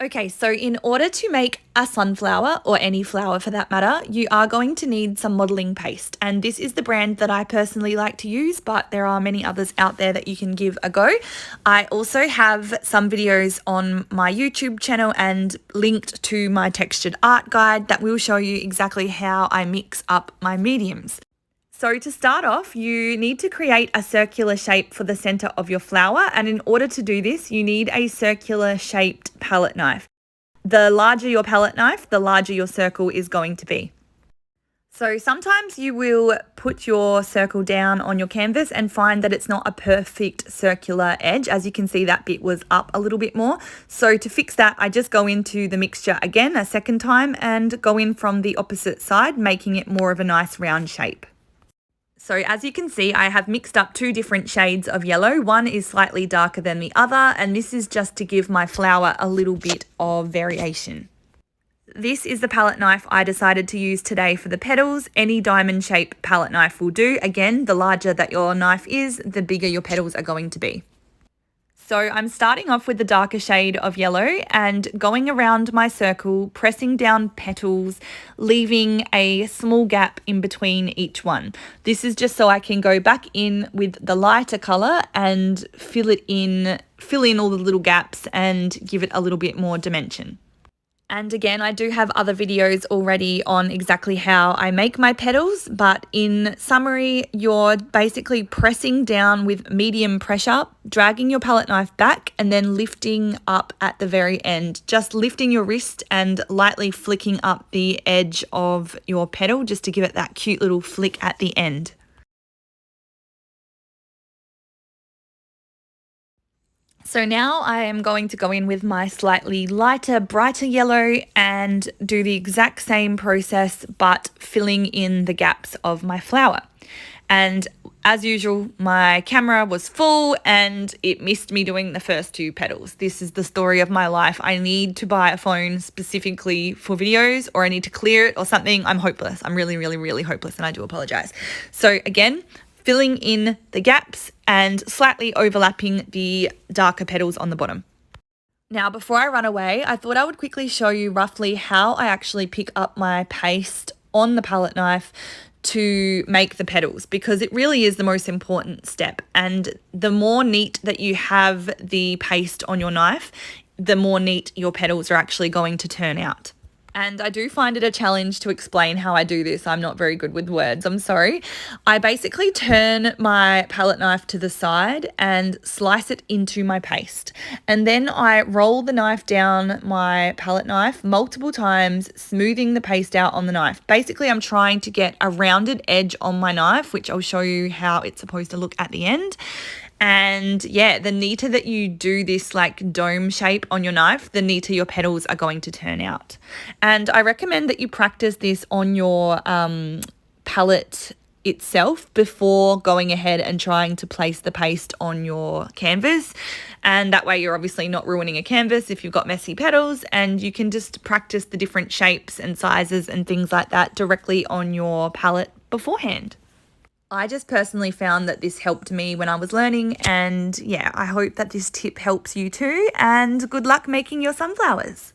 Okay, so in order to make a sunflower, or any flower for that matter, you are going to need some modelling paste. And this is the brand that I personally like to use, but there are many others out there that you can give a go. I also have some videos on my YouTube channel and linked to my textured art guide that will show you exactly how I mix up my mediums. So to start off, you need to create a circular shape for the center of your flower, and in order to do this, you need a circular shaped palette knife. The larger your palette knife, the larger your circle is going to be. So sometimes you will put your circle down on your canvas and find that it's not a perfect circular edge. As you can see, that bit was up a little bit more. So to fix that, I just go into the mixture again a second time and go in from the opposite side, making it more of a nice round shape. So as you can see, I have mixed up two different shades of yellow. One is slightly darker than the other, and this is just to give my flower a little bit of variation. This is the palette knife I decided to use today for the petals. Any diamond shape palette knife will do. Again, the larger that your knife is, the bigger your petals are going to be. So I'm starting off with the darker shade of yellow and going around my circle, pressing down petals, leaving a small gap in between each one. This is just so I can go back in with the lighter color and fill in all the little gaps and give it a little bit more dimension. And again, I do have other videos already on exactly how I make my petals, but in summary, you're basically pressing down with medium pressure, dragging your palette knife back and then lifting up at the very end, just lifting your wrist and lightly flicking up the edge of your petal just to give it that cute little flick at the end. So now I am going to go in with my slightly lighter, brighter yellow and do the exact same process, but filling in the gaps of my flower. And as usual, my camera was full and it missed me doing the first two petals. This is the story of my life. I need to buy a phone specifically for videos, or I need to clear it or something. I'm hopeless. I'm really, really, really hopeless, and I do apologize. So again, filling in the gaps and slightly overlapping the darker petals on the bottom. Now, before I run away, I thought I would quickly show you roughly how I actually pick up my paste on the palette knife to make the petals, because it really is the most important step. And the more neat that you have the paste on your knife, the more neat your petals are actually going to turn out. And I do find it a challenge to explain how I do this. I'm not very good with words, I'm sorry. I basically turn my palette knife to the side and slice it into my paste. And then I roll the knife down my palette knife multiple times, smoothing the paste out on the knife. Basically, I'm trying to get a rounded edge on my knife, which I'll show you how it's supposed to look at the end. And yeah, the neater that you do this like dome shape on your knife, the neater your petals are going to turn out. And I recommend that you practice this on your palette itself before going ahead and trying to place the paste on your canvas. And that way you're obviously not ruining a canvas if you've got messy petals, and you can just practice the different shapes and sizes and things like that directly on your palette beforehand. I just personally found that this helped me when I was learning, and yeah, I hope that this tip helps you too, and good luck making your sunflowers.